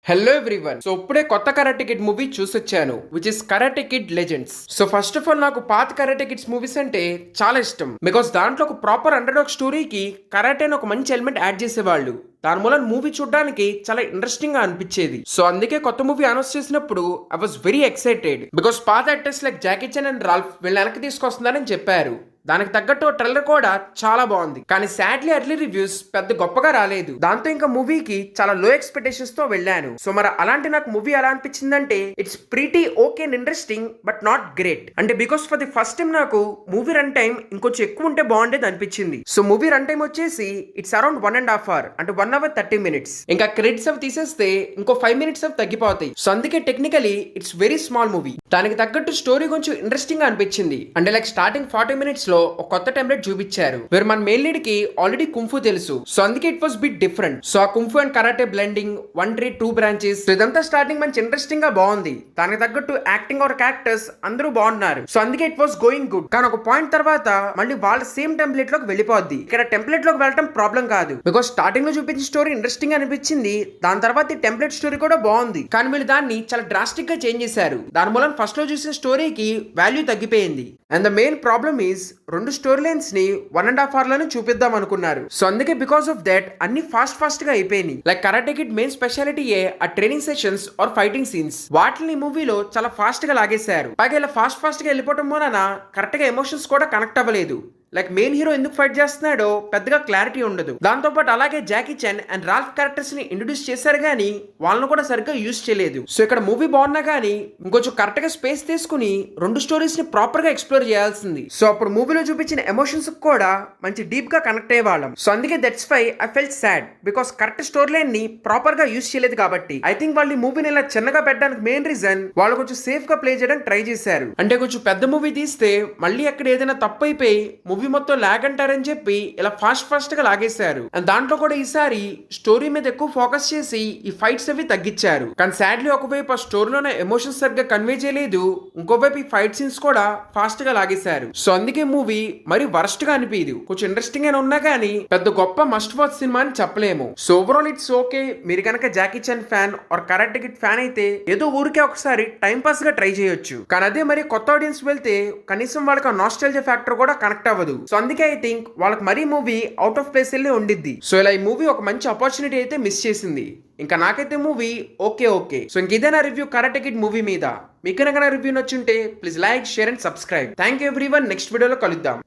Hello everyone. So ఇప్పుడే కొత్త karate kid movie చూసొచ్చాను, which is karate kid legends. So first of all నాకు పాత కరాటే కిడ్స్ మూవీస్ అంటే చాలా ఇష్టం, బికాస్ దాంట్లో ఒక ప్రాపర్ అండర్డాగ్ స్టోరీకి కరాటేని ఒక మంచి ఎలిమెంట్ యాడ్ చేసేవాళ్ళు. దాని మూలం మూవీ చూడడానికి చాలా ఇంట్రెస్టింగ్ గా అనిపించేది. సో అందుకే కొత్త మూవీ అనౌన్స్ చేసినప్పుడు I was very excited, because పాత actors like Jackie Chan and Ralph వీళ్ళని వెనక్కి తీసుకొస్తున్నారని చెప్పారు. దానికి తగ్గట్టు ట్రైలర్ కూడా చాలా బాగుంది, కానీ సాడ్లీ ఎర్లీ రివ్యూస్ పెద్ద గొప్పగా రాలేదు. దాంతో ఇంకా మూవీకి చాలా లో ఎక్స్పెక్టేషన్స్ తో వెళ్ళాను. సో మరి అలాంటి నాకు మూవీ ఎలా అనిపించిందంటే it's pretty okay and interesting but not great. అంటే because for the first time నాకు మూవీ రన్ టైం ఇంకొంచెం ఎక్కువ ఉంటే బాగుండేది అనిపించింది. సో మూవీ రన్ టైం వచ్చేసి ఇట్స్ అరౌండ్ 1.5 hours, అంటే 1 hour 30 minutes. ఇంకా క్రెడిట్స్ అవి తీసేస్తే ఇంకో 5 minutes అవి తగ్గిపోతాయి. సో అందుకే technically it's very small movie. దానికి తగ్గట్టు స్టోరీ కొంచెం ఇంట్రెస్టింగ్ గా అనిపించింది. అంటే లైక్ స్టార్టింగ్ 40 minutes లో ఒక కొత్త టెంప్లెట్ చూపించారు, వేరే మన మెయిన్ లీడ్ కి ఆల్రెడీ కుంఫు తెలుసు. సో అందుకే it was bit different. So ఆ kung fu and karate blending, 1 tree 2 branches, ఇదంతా స్టార్టింగ్ మంచి ఇంట్రెస్టింగ్ గా బాగుంది. దానికి తగ్గట్టు యాక్టింగ్ ఆర్ క్యారెక్టర్స్ అందరూ బాగున్నారు. సో అందుకే ఇట్ వాస్ గోయింగ్ గుడ్. కానీ ఒక పాయింట్ తర్వాత మళ్ళీ వాళ్ళ సేమ్ టెంప్లెట్ లోకి వెళ్ళిపోద్ది. ఇక్కడ టెంప్లెట్ లోకి వెళ్ళడం ప్రాబ్లం కాదు, బికాస్ స్టార్టింగ్ లో చూపించిన స్టోరీ ఇంట్రెస్టింగ్ అనిపించింది. దాని తర్వాత ఈ టెంప్లెట్ స్టోరీ కూడా బాగుంది, కానీ వీళ్ళు దాన్ని చాలా డ్రాస్టిక్ గా చేంజ్ చేశారు. దాని మూలం ఫస్ట్ లో చూసిన స్టోరీకి వాల్యూ తగ్గిపోయింది. And the main problem is రెండు స్టోరీ లైన్స్ ని 1.5 hours లోనే చూపిద్దాం అనుకున్నారు. సో అందుకే బికాస్ ఆఫ్ దట్ అన్ని ఫాస్ట్ గా అయిపోయినాయి. Like karate kid main speciality ఆ training sessions or fighting scenes, వాటిని మూవీలో చాలా ఫాస్ట్ గా లాగేశారు. పైగా ఇలా ఫాస్ట్ గా వెళ్ళిపోవడం వలన కరెక్ట్ గా ఎమోషన్స్ కూడా కనెక్ట్ అవ్వలేదు. లైక్ మెయిన్ హీరో ఎందుకు ఫైట్ చేస్తున్నాడో పెద్దగా క్లారిటీ ఉండదు. దాంతో పాటు అలాగే Jackie Chan and Ralph characters ని ఇంట్రొడ్యూస్ చేశారు గానీ వాళ్ళని కూడా సరిగ్గా యూజ్ చేయలేదు. సో ఇక్కడ మూవీ బాగున్నా గానీ ఇంకొంచెం కరెక్ట్ గా స్పేస్ తీసుకుని రెండు స్టోరీస్ ని ప్రాపర్ గా ఎక్స్ప్లోర్ చేయాల్సింది. సో అప్పుడు మూవీలో చూపించిన ఎమోషన్స్ కూడా మంచి డీప్ గా కనెక్ట్ అయ్యే వాళ్ళం. సో అందుకే that's why I felt sad, because correct story line ని ప్రాపర్ గా యూజ్ చేయలేదు. కాబట్టి ఐ థింక్ వాళ్ళు ఈ మూవీని ఇలా చిన్నగా పెట్టడానికి మెయిన్ రీజన్ వాళ్ళు కొంచెం సేఫ్ గా ప్లే చేయడానికి ట్రై చేశారు. అంటే కొంచెం పెద్ద మూవీ తీస్తే మళ్ళీ అక్కడ ఏదైనా తప్పు అయిపోయి మూవీ మొత్తం లాగ్ అంటారని చెప్పి ఇలా ఫాస్ట్ గా లాగేశారు. అండ్ దాంట్లో కూడా ఈసారి స్టోరీ మీద ఎక్కువ ఫోకస్ చేసి ఈ ఫైట్స్ అవి తగ్గించారు. కానీ సాడ్లీ ఒకవైపు ఆ స్టోరీలోనే ఎమోషన్స్ సరిగ్గా కన్వే చేయలేదు, ఇంకోవైపు ఈ ఫైట్ సీన్స్ కూడా ఫాస్ట్ గా లాగేశారు. సో అందుకే మూవీ మరి వరస్ట్ గా అనిపించదు. కొంచెం ఇంట్రెస్టింగ్ గా ఉన్నా కానీ పెద్ద గొప్ప మస్ట్ వాచ్ సినిమా అని చెప్పలేము. So overall it's okay. మీరు కనుక Jackie Chan fan or Karate Kid fan అయితే ఏదో ఊరికే ఒకసారి టైం పాస్ గా ట్రై చేయొచ్చు. కానీ అదే మరి కొత్త ఆడియన్స్ వెళ్తే కనీసం వాళ్ళకి ఆ నాస్టాల్జియా ఫ్యాక్టర్ కూడా కనెక్ట్ అవ్వదు. సో అందుకే ఐ థింక్ వాళ్ళకి మరీ మూవీ అవుట్ ఆఫ్ ప్లేస్ వెళ్ళి ఉండిద్ది. సో ఇలా ఈ మూవీ ఒక మంచి ఆపర్చునిటీ అయితే మిస్ చేసింది. ఇంకా నాకైతే మూవీ ఓకే. సో ఇంక ఇదే నా రివ్యూ కరాటే కిడ్ మూవీ మీద. మీకు కనుక రివ్యూ నచ్చుంటే please like, share and subscribe. Thank you everyone. Next వీడియోలో కలుద్దాం.